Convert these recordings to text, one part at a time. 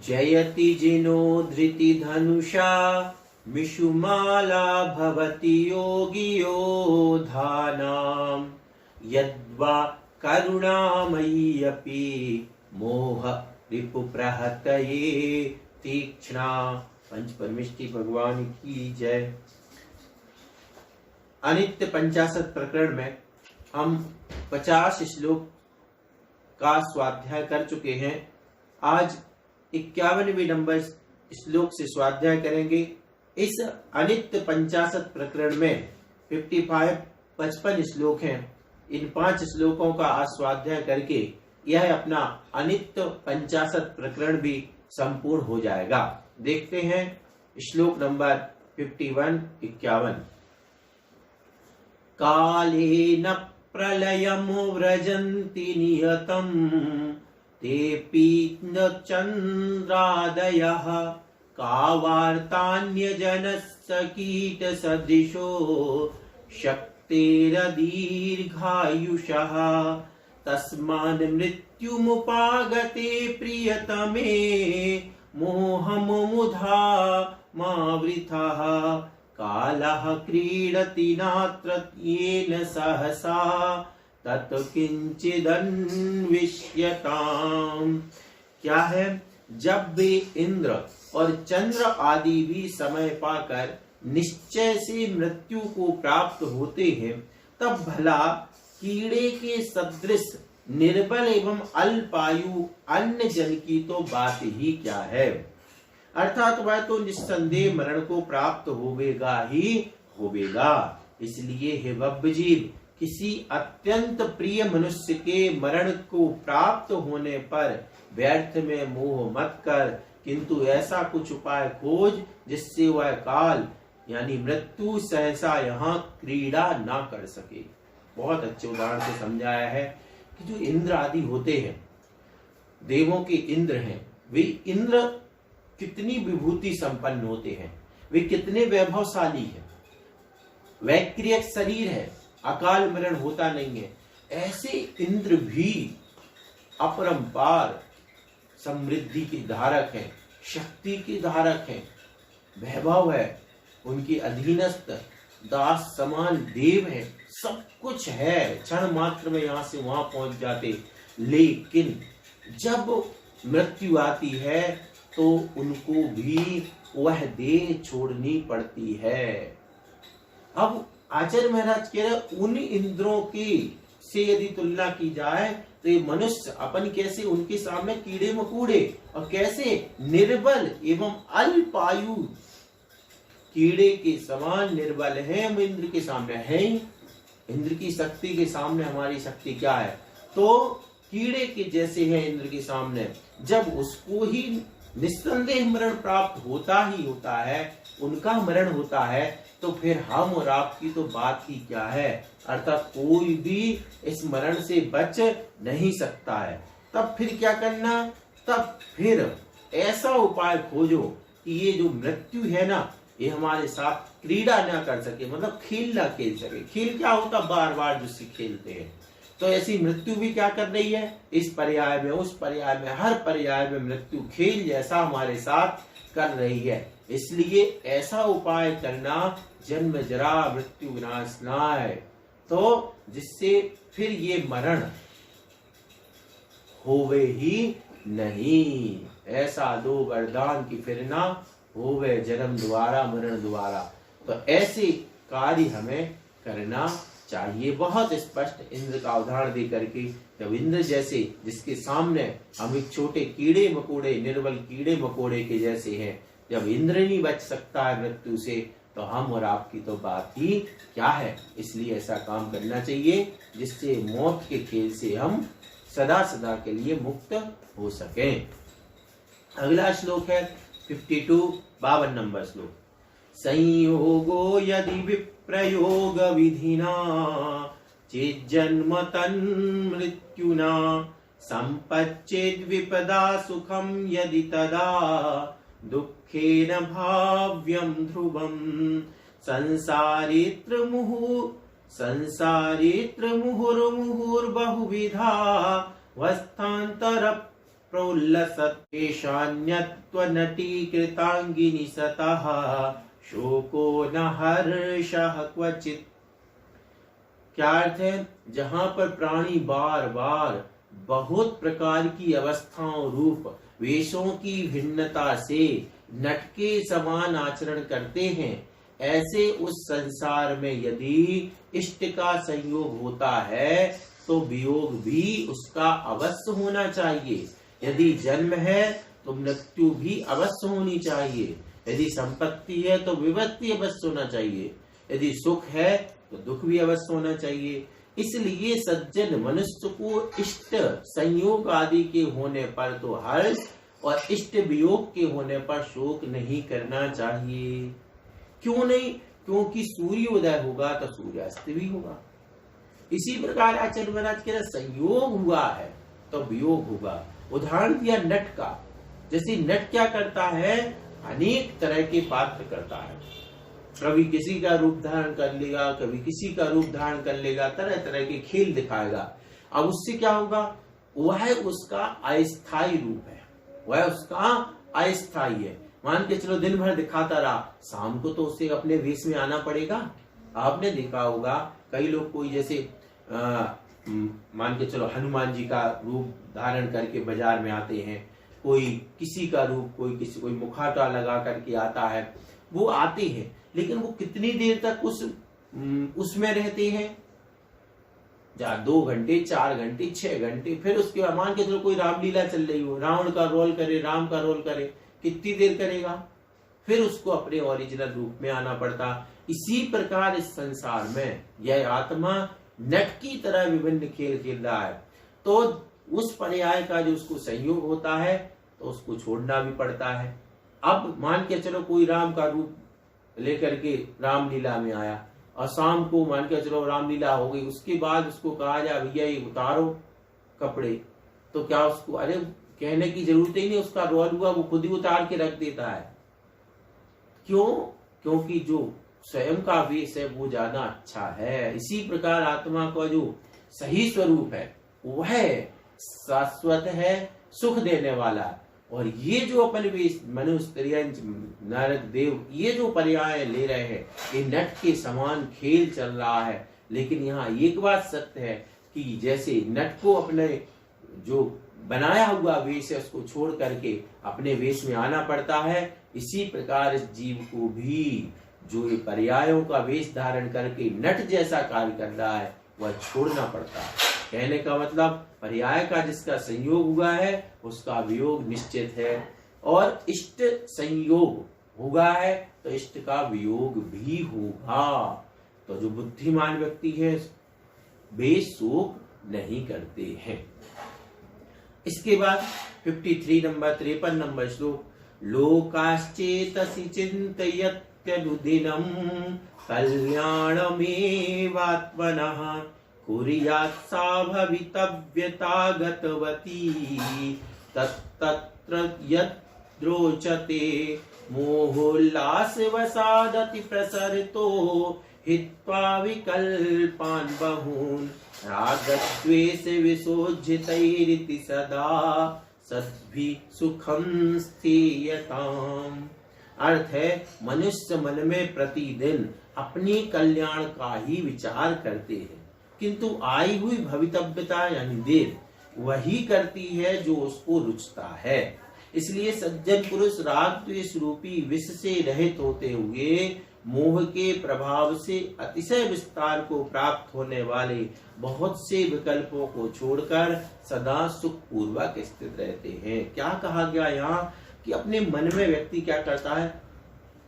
जयति जिनो धृति धनुषा मिषुमाला भवति योगी योधानां यद्वा करुणामयी अपि मोह रिपुप्रहतये तीक्ष्णा। पंच परमेष्टि भगवान की जय। अनित्य पंचाशत प्रकरण में हम 50 श्लोक का स्वाध्याय कर चुके हैं। आज 51वें नंबर श्लोक से स्वाध्याय करेंगे। इस अनित्य पंचाशत प्रकरण में 55 श्लोक हैं। इन 5 श्लोकों का आज स्वाध्याय करके यह अपना अनित्य पंचाशत प्रकरण भी संपूर्ण हो जाएगा। देखते हैं श्लोक नंबर 51-51। कालेन प्रलयम् व्रजन्ति नियतं तेऽपि न चन्द्रादयः का वार्तान्यजनस्य कीटसदृशो शक्तिरदीर्घायुषः तस्मान् मृत्युमुपागते प्रियतमे मोहमुधा मावृतः कालः क्रीडति नात्र येन सहसा तत् किंचिदन्विष्यताम्। क्या है? जब वे इंद्र और चंद्र आदि भी समय पाकर निश्चय से मृत्यु को प्राप्त होते हैं, तब भला कीड़े के सदृश निर्बल एवं अल्पायु अन्य जन की तो बात ही क्या है। अर्थात वह तो निस्संदेह मरण को प्राप्त होवेगा ही होवेगा। इसलिए हे बब्बजीव, किसी अत्यंत प्रिय मनुष्य के मरण को प्राप्त होने पर व्यर्थ में मोह मत कर, किंतु ऐसा कुछ उपाय खोज जिससे वह काल यानी मृत्यु सहसा यहाँ क्रीड़ा ना कर सके। बहुत अच्छे उदाहरण से समझाया है कि जो इंद्र आदि होते हैं, देवों के इंद्र हैं, वे इंद्र कितनी विभूति संपन्न होते हैं, वे कितने वैभवशाली हैं, वैक्रियक शरीर है, अकाल मरण होता नहीं है। ऐसे इंद्र भी अपरंपार समृद्धि के धारक हैं, शक्ति के धारक हैं, वैभव है, उनके अधीनस्थ दास समान देव है, सब कुछ है, क्षण मात्र में यहां से वहां पहुंच जाते। लेकिन जब मृत्यु आती है तो उनको भी वह देह छोड़नी पड़ती है। अब आचार्य महाराज कह रहे, उन इंद्रों की से यदि तुलना की जाए तो ये मनुष्य अपन कैसे उनके सामने कीड़े मकोड़े और कैसे निर्बल एवं अल्पायु कीड़े के समान निर्बल है। हम इंद्र के सामने हैं ही, इंद्र की शक्ति के सामने हमारी शक्ति क्या है? तो कीड़े के जैसे हैं इंद्र के सामने। जब उसको ही निस्संदेह मरण प्राप्त होता ही होता है, उनका मरण होता है, तो फिर हम और आपकी तो बात ही क्या है। अर्थात कोई भी इस मरण से बच नहीं सकता है। तब फिर क्या करना? तब फिर ऐसा उपाय खोजो कि ये जो मृत्यु है ना, ये हमारे साथ क्रीड़ा ना कर सके, मतलब खेल ना खेल सके। खेल क्या होता? बार बार जिससे खेलते हैं। तो ऐसी मृत्यु भी क्या कर रही है? इस पर्याय में, उस पर्याय में, हर पर्याय में मृत्यु खेल जैसा हमारे साथ कर रही है। इसलिए ऐसा उपाय करना जन्म जरा मृत्यु विनाश नाय, तो जिससे फिर ये मरण होवे ही नहीं। ऐसा दो वरदान की फिर ना होवे जन्म द्वारा मरण द्वारा। तो ऐसे कार्य हमें करना चाहिए। बहुत स्पष्ट इंद्र का उदाहरण दे करके, जब इंद्र जैसे जिसके सामने हम एक छोटे कीड़े मकोड़े, निर्बल कीड़े मकोड़े के जैसे हैं, जब इंद्र नहीं बच सकता है मृत्यु से, तो हम और आपकी तो बात ही क्या है। इसलिए ऐसा काम करना चाहिए जिससे मौत के खेल से हम सदा सदा के लिए मुक्त हो सकें। अगला श्लोक है 52 नंबर श्लोक। संयोगो यदि विप्रयोग विधिना चेज्जन्म तन्मृत्युना संपच्चेद विपदा सुखम यदि तदा दुःखेन भाव्यं ध्रुवम् संसारित्र मुहुर्मुहुर्बहुविधा वस्थान्तर प्रोल्लसत् एषान्यत्वनटी कृतांगिनी सतः शोको न हर्षः क्वचित्। क्या अर्थ है? जहां पर प्राणी बार बार बहुत प्रकार की अवस्थाओं रूप वेशों की भिन्नता से नट के समान आचरण करते हैं, ऐसे उस संसार में यदि इष्ट का संयोग होता है तो वियोग भी उसका अवश्य होना चाहिए। यदि जन्म है तो मृत्यु भी अवश्य होनी चाहिए। यदि संपत्ति है तो विपत्ति अवश्य होना चाहिए। यदि सुख है तो दुख भी अवश्य होना चाहिए। इसलिए सज्जन मनुष्य को इष्ट संयोग आदि के होने पर तो हर्ष और इष्ट वियोग के होने पर शोक नहीं करना चाहिए। क्यों नहीं? क्योंकि सूर्योदय होगा तो सूर्यास्त भी होगा। इसी प्रकार आचार्य महाराज कह रहे संयोग हुआ है तो वियोग होगा। उदाहरण दिया नट का। जैसे नट क्या करता है, अनेक तरह के पात्र करता है। कभी किसी का रूप धारण कर लेगा, कभी किसी का रूप धारण कर लेगा, तरह तरह के खेल दिखाएगा। अब उससे क्या होगा? वह उसका अस्थायी रूप है, वह उसका अस्थायी है। मान के चलो दिन भर दिखाता रहा, शाम को तो उसे अपने वेश में आना पड़ेगा। आपने देखा होगा कई लोग कोई जैसे मान के चलो हनुमान जी का रूप धारण करके बाजार में आते हैं, कोई किसी का रूप, कोई मुखौटा लगा करके आता है। वो आते हैं लेकिन वो कितनी देर तक उसमें रहते हैं? 2 घंटे, 4 घंटे, 6 घंटे। फिर उसके बाद मान के चलो कोई रामलीला चल रही हो, रावण का रोल करे, राम का रोल करे, कितनी देर करेगा? फिर उसको अपने ओरिजिनल रूप में आना पड़ता। इसी प्रकार इस संसार में यह आत्मा नट की तरह विभिन्न खेल खेल रहा है। तो उस पर्याय का जो उसको संयोग होता है तो उसको छोड़ना भी पड़ता है। अब मान के चलो कोई राम का रूप लेकर के रामलीला में आया और शाम को मान के चलो रामलीला हो गई, उसके बाद उसको कहा जाए भैया ये उतारो कपड़े, तो क्या उसको अरे कहने की जरूरत ही नहीं, उसका रोल हुआ वो खुद ही उतार के रख देता है। क्यों? क्योंकि जो स्वयं का वेश है वो ज्यादा अच्छा है। इसी प्रकार आत्मा का जो सही स्वरूप है वह शाश्वत है, सुख देने वाला। और ये जो अपन वेश मनुष्य, नरक, देव, ये जो पर्याय ले रहे हैं, ये नट के समान खेल चल रहा है। लेकिन यहाँ एक बात सत्य है कि जैसे नट को अपने जो बनाया हुआ वेश है उसको छोड़ करके अपने वेश में आना पड़ता है, इसी प्रकार इस जीव को भी जो ये पर्यायों का वेश धारण करके नट जैसा कार्य कर रहा है वह छोड़ना पड़ता है। कहने का मतलब पर्याय का जिसका संयोग हुआ है उसका वियोग निश्चित है, और इष्ट संयोग हुआ है तो इष्ट का वियोग भी होगा। तो जो बुद्धिमान व्यक्ति है वे शोक नहीं करते हैं। इसके बाद 53 नंबर श्लोक, लोकाश्चेतसि चिन्तयत्यनुदिनं कल्याणमेवात्मनः कुर्यात् सा भवितव्यता गतवती तत्र यद्रोचते मोहोल्लासवसादति प्रसरितो हित्वा विकल्पान् बहून् रागद्वेष विसोज्जितैरिति सदा सद्भि सुखं स्थीयताम्। अर्थ है मनुष्य मन में प्रतिदिन अपने कल्याण का ही विचार करते हैं, किंतु आई हुई भवितव्यता यानी देर वही करती है जो उसको रुचता है। इसलिए सज्जन पुरुष राग द्वेष रूपी विष से रहित होते हुए मोह के प्रभाव से अतिशय विस्तार को प्राप्त होने वाले बहुत से विकल्पों को छोड़कर सदा सुख पूर्वक स्थित रहते हैं। क्या कहा गया यहाँ कि अपने मन में व्यक्ति क्या करता है,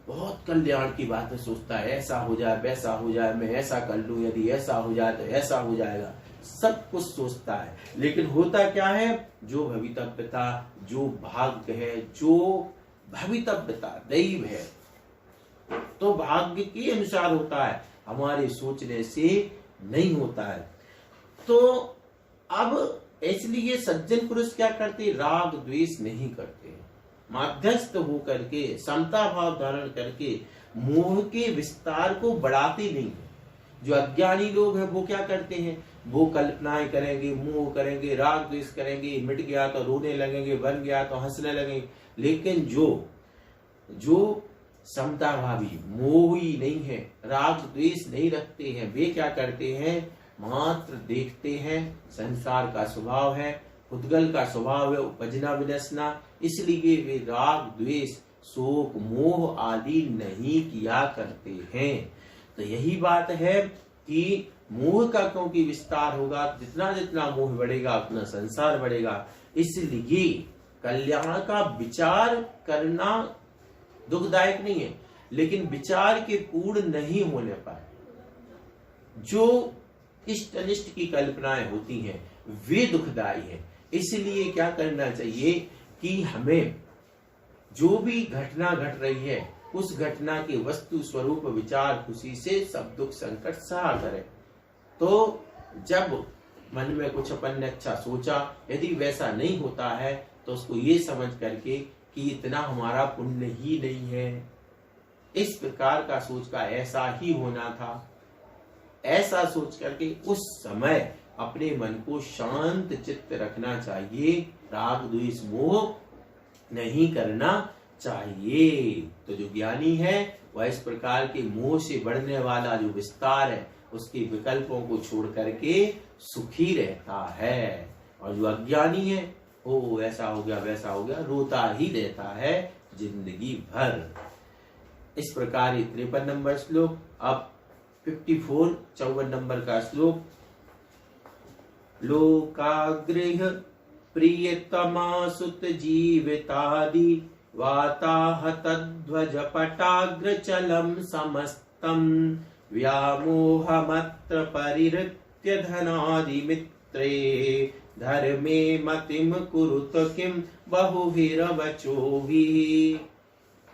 बहुत कल्याण की बातें सोचता है, ऐसा हो जाए, वैसा हो जाए, मैं ऐसा कर लूं, यदि ऐसा हो जाए तो ऐसा हो जाएगा, सब कुछ सोचता है। लेकिन होता क्या है, जो भवितव्यता, जो भाग्य है, जो भवितव्यता दैव है, तो भाग्य के अनुसार होता है, हमारे सोचने से नहीं होता है। तो अब इसलिए सज्जन पुरुष क्या करते, राग द्वेष नहीं करते, मध्यस्थ होकर के समता भाव धारण करके मोह के विस्तार को बढ़ाते नहीं है। जो अज्ञानी लोग हैं वो क्या करते हैं, वो कल्पनाएं करेंगे, मोह करेंगे, राग द्वेष करेंगे, मिट गया तो रोने लगेंगे, बन गया तो हंसने लगेंगे। लेकिन जो समताभावी, मोही नहीं है, राग द्वेष नहीं रखते हैं, वे क्या करते हैं, मात्र देखते हैं। संसार का स्वभाव है, उद्गल का स्वभाव है उपजना विनसना, इसलिए वे राग द्वेष शोक मोह आदि नहीं किया करते हैं। तो यही बात है कि मोह का क्योंकि विस्तार होगा, जितना जितना मोह बढ़ेगा उतना संसार बढ़ेगा। इसलिए कल्याण का विचार करना दुखदायक नहीं है, लेकिन विचार के पूर्ण नहीं होने पर जो इष्ट अनिष्ट की कल्पनाएं होती हैं वे दुखदायी है। इसलिए क्या करना चाहिए कि हमें जो भी घटना घट रही है उस घटना के वस्तु स्वरूप विचार खुशी से सब दुख संकट सहा करें। तो जब मन में कुछ अपन ने अच्छा सोचा, यदि वैसा नहीं होता है तो उसको ये समझ करके कि इतना हमारा पुण्य ही नहीं है, इस प्रकार का सोच का ऐसा ही होना था, ऐसा सोच करके उस समय अपने मन को शांत चित्त रखना चाहिए, राग द्वेष मोह नहीं करना चाहिए। तो जो ज्ञानी है वह इस प्रकार के मोह से बढ़ने वाला जो विस्तार है उसके विकल्पों को छोड़ करके सुखी रहता है, और जो अज्ञानी है वो ऐसा हो गया वैसा हो गया रोता ही रहता है जिंदगी भर। इस प्रकार 53 नंबर श्लोक। अब 54 नंबर का श्लोक। लोकाग्रह प्रियतमा सुत जीवितादि वाताहतध्वज पटाग्रचलम समस्तम व्यामोहमत्र परिहृत्य धनादि मित्रे धर्मे मतिम कुरुत किम बहुभिरवचोहि।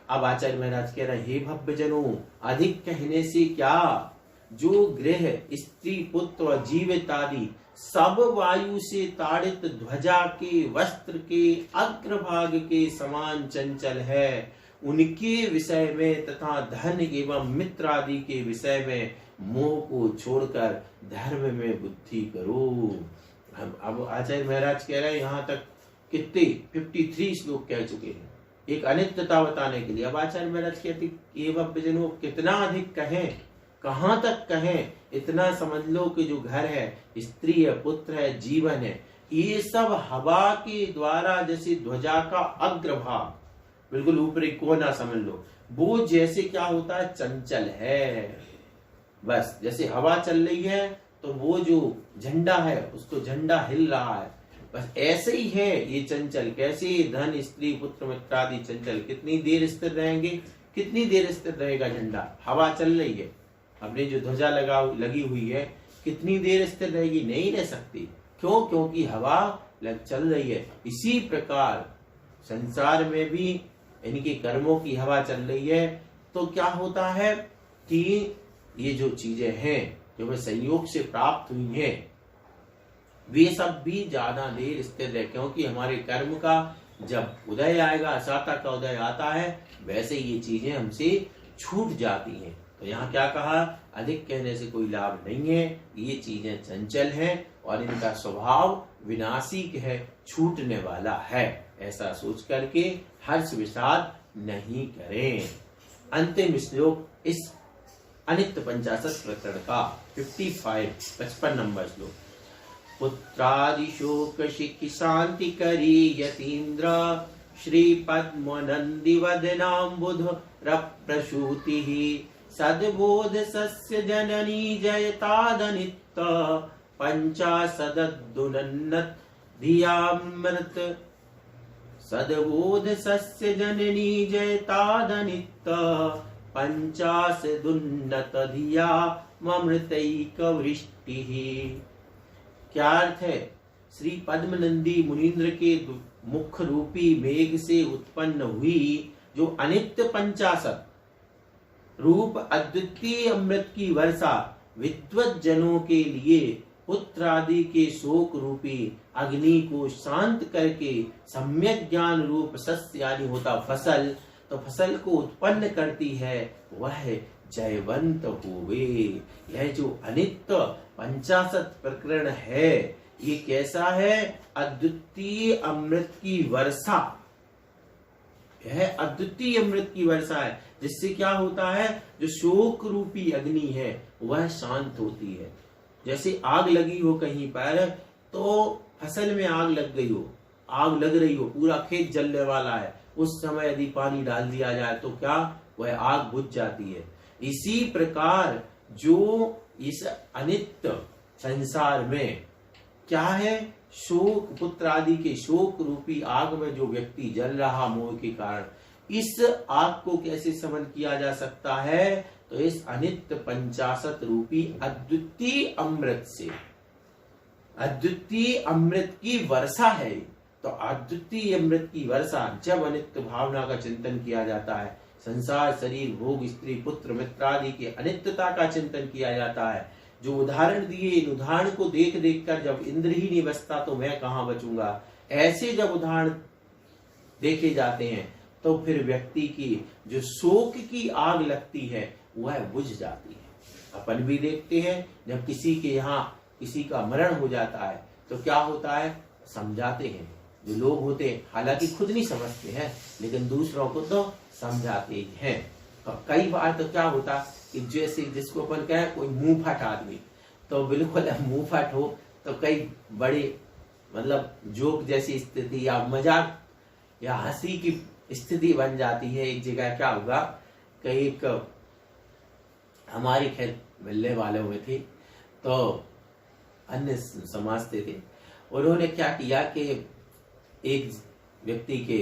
अब आचार्य महाराज कह रहे, हे भव्य जनों, अधिक कहने से क्या, जो गृह स्त्री पुत्र और जीवित आदि सब वायु से ताड़ित ध्वजा के वस्त्र के अग्रभाग के समान चंचल है, उनके विषय में तथा धन एवं मित्र आदि के विषय में मोह को छोड़कर धर्म में बुद्धि करो। अब आचार्य महाराज कह रहे हैं, यहाँ तक कितने 53 श्लोक कह चुके हैं एक अनित्यता बताने के लिए। अब आचार्य महाराज कहते ये भक्तजनों कितना अधिक कहें, कहाँ तक कहें, इतना समझ लो कि जो घर है, स्त्री है, पुत्र है, जीवन है, ये सब हवा के द्वारा जैसे ध्वजा का अग्रभाग बिल्कुल ऊपरी कोना समझ लो, वो जैसे क्या होता है, चंचल है। बस जैसे हवा चल रही है तो वो जो झंडा है उसको झंडा हिल रहा है, बस ऐसे ही है ये चंचल। कैसे धन स्त्री पुत्र मित्र आदि चंचल, कितनी देर स्थिर रहेंगे, कितनी देर स्थिर रहेगा झंडा, हवा चल रही है, अपनी जो ध्वजा लगी हुई है कितनी देर स्थिर रहेगी, नहीं रह सकती। क्यों? क्योंकि हवा चल रही है। इसी प्रकार संसार में भी इनके कर्मों की हवा चल रही है। तो क्या होता है कि ये जो चीजें हैं जो वे संयोग से प्राप्त हुई हैं वे सब भी ज्यादा देर स्थिर रहे, क्योंकि हमारे कर्म का जब उदय आएगा, असाता का उदय आता है, वैसे ये चीजें हमसे छूट जाती हैं। तो यहाँ क्या कहा, अधिक कहने से कोई लाभ नहीं है, ये चीजें चंचल हैं और इनका स्वभाव विनाशिक है, छूटने वाला है। ऐसा सोच करके हर्ष विषाद नहीं करें। अंतिम श्लोक इस अनित्य 50 प्रकरण का 55 नंबर श्लोक। पुत्रादि शोक शिखि शांति करी यतीन्द्र श्री पद्म नंदी वदनाम्बुध रप्रसूति सद्बोध सस्य जननी जयतादनित पंचाशदुनन्नत धियामृत सद्बोध सस्य जननी जयतादनित पंचाशदुन्नत धिया ममृतैक वृष्टि। क्या अर्थ है? श्री पद्मनंदी मुनीन्द्र के मुख रूपी मेघ से उत्पन्न हुई जो अनित्य 50 रूप अद्वितीय अमृत की वर्षा विद्वत जनों के लिए पुत्र आदि के शोक रूपी अग्नि को शांत करके सम्यक ज्ञान रूप सस्य यानी होता फसल तो फसल को उत्पन्न करती है, वह जयवंत होवे। यह जो अनित्य 85 प्रकरण है, ये कैसा है? अद्वितीय अमृत की वर्षा। यह अद्वितीय अमृत की वर्षा है, जिससे क्या होता है? जो शोक रूपी अग्नि है वह शांत होती है। जैसे आग लगी हो कहीं पर, तो फसल में आग लग गई हो, आग लग रही हो, पूरा खेत जलने वाला है, उस समय यदि पानी डाल दिया जाए तो क्या वह आग बुझ जाती है। इसी प्रकार जो इस अनित्य संसार में क्या है? शोक, पुत्र आदि के शोक रूपी आग में जो व्यक्ति जल रहा मोह के कारण, इस आग को कैसे समन किया जा सकता है? तो इस अनित्य 85 रूपी अद्वितीय अमृत से। अद्वितीय अमृत की वर्षा है। तो अद्वितीय अमृत की वर्षा, जब अनित्य भावना का चिंतन किया जाता है, संसार, शरीर, भोग, स्त्री, पुत्र, मित्र आदि के अनित्यता का चिंतन किया जाता है, जो उदाहरण दिए, इन उदाहरण को देख देख कर जब इंद्र ही नहीं बचता तो मैं कहां बचूंगा, ऐसे जब उदाहरण देखे जाते हैं, तो फिर व्यक्ति की जो शोक की आग लगती है वह बुझ जाती है। अपन भी देखते हैं, जब किसी के यहाँ किसी का मरण हो जाता है तो क्या होता है? समझाते हैं जो लोग होते हैं, हालांकि खुद नहीं समझते हैं लेकिन दूसरों को तो समझाते ही हैं। तो कई बार तो क्या होता कि जैसे जिसको अपन कहें कोई मुंह फट आदमी, तो बिल्कुल मुंह फट हो तो कई बड़े मतलब जोक जैसी स्थिति या मजाक या हंसी की स्थिति बन जाती है। एक जगह क्या हुआ, कई एक हमारी खैर मिलने वाले हुए थे, तो अन्य समाज थे, उन्होंने क्या किया कि एक व्यक्ति के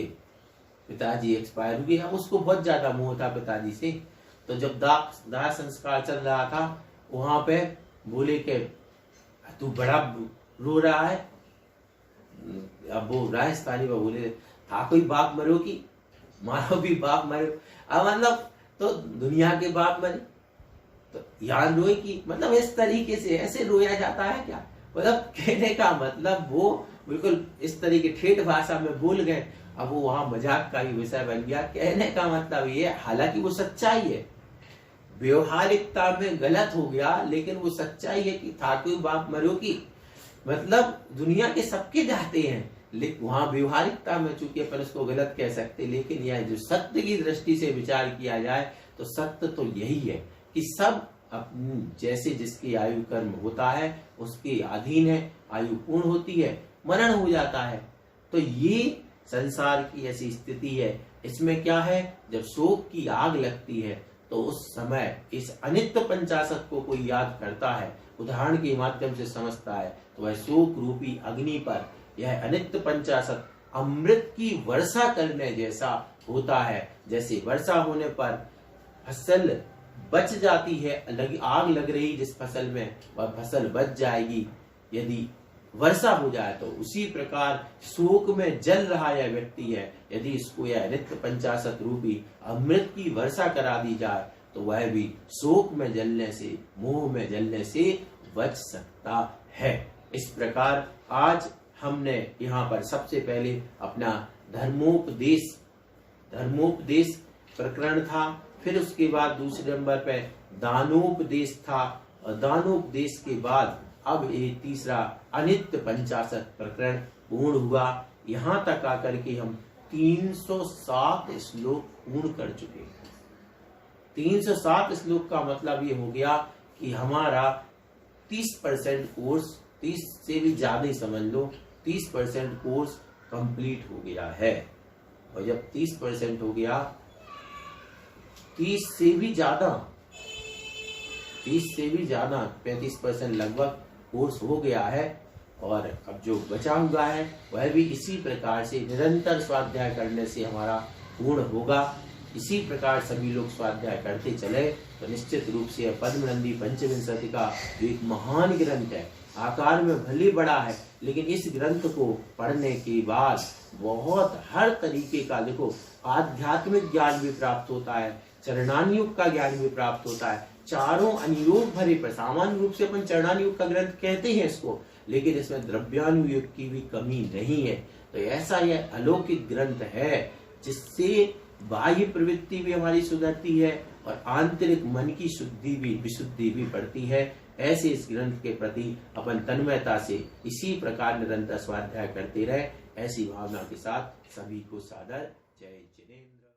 पिताजी एक्सपायर हुए, उसको बहुत ज्यादा मोह था पिताजी से, तो जब दाह संस्कार चल रहा था वहां पे बोले कि तू बड़ा रो रहा है। अब वो राजस्थानी में बोले, था कोई बाप मरो की मारो भी बाप मरो। अब मतलब तो दुनिया के बाप मरे तो यार रोए की, मतलब इस तरीके से ऐसे रोया जाता है क्या? मतलब कहने का मतलब वो बिल्कुल इस तरीके ठेठ भाषा में बोल गए। अब वो वहां मजाक का ही विषय बन गया। कहने का मतलब ये, हालांकि वो सच्चाई है, व्यवहारिकता में गलत हो गया, लेकिन वो सच्चाई है कि था कोई बाप मरो की, मतलब दुनिया के सबके जाते हैं, लेकिन वहां व्यवहारिकता में चूंकि अपन उसको गलत कह सकते, लेकिन यह जो सत्य की दृष्टि से विचार किया जाए तो सत्य तो यही है कि सब अपनी जैसे जिसकी आयु कर्म होता है उसके अधीन है, आयु पूर्ण होती है, मरण हो जाता है। तो ये संसार की ऐसी स्थिति है। इसमें क्या है, जब शोक की आग लगती है तो उस समय इस अनित्य 85 को कोई याद करता है, उदाहरण के माध्यम से समझता है, तो वह शोक रूपी अग्नि पर यह अनित्य 85 अमृत की वर्षा करने जैसा होता है। जैसे वर्षा होने पर फसल बच जाती है, आग लग रही जिस फसल में, वह फसल बच जाएगी यदि वर्षा हो जाए, तो उसी प्रकार शोक में जल रहा यह व्यक्ति है, यदि इसको यह अनित्य 85 रूपी अमृत की वर्षा करा दी जाए तो वह भी शोक में जलने से, मोह में जलने से बच सकता है। इस प्रकार आज हमने यहाँ पर सबसे पहले अपना धर्मोपदेश प्रकरण था, फिर उसके बाद दूसरे नंबर पे दानोपदेश था, और दानोपदेश के बाद अब ये तीसरा अनित्य 85 प्रकरण पूर्ण हुआ। यहाँ तक आकर के हम 307 श्लोक पूर्ण कर चुके हैं। 307 श्लोक का मतलब ये हो गया कि हमारा 30% कोर्स, 30 से भी ज्यादा ही समझ लो, 30% कोर्स कंप्लीट हो गया है। और जब 30% हो गया, 30 से भी ज्यादा 35% लगभग कोर्स हो गया है। और अब जो बचा हुआ है वह भी इसी प्रकार से निरंतर स्वाध्याय करने से हमारा पूर्ण होगा। इसी प्रकार सभी लोग स्वाध्याय करते चले तो निश्चित रूप से पद्मनंदी पंचविंशति का जो एक महान ग्रंथ है, आकार में भले बड़ा है, लेकिन इस ग्रंथ को पढ़ने के बाद बहुत हर तरीके का, देखो, आध्यात्मिक ज्ञान भी प्राप्त होता है, चरणानुयोग का ज्ञान भी प्राप्त होता है, चारों अनुयोग भरे पर। सामान्य रूप से अपन चरणानुयोग का ग्रंथ कहते हैं इसको, लेकिन इसमें द्रव्यानुयोग की भी कमी नहीं है। तो ऐसा यह अलौकिक ग्रंथ है जिससे बाह्य प्रवृत्ति भी हमारी सुधरती है और आंतरिक मन की विशुद्धि भी बढ़ती है। ऐसे इस ग्रंथ के प्रति अपन तन्मयता से इसी प्रकार निरंतर स्वाध्याय करते रहे, ऐसी भावना के साथ सभी को सादर जय जिनेन्द्र।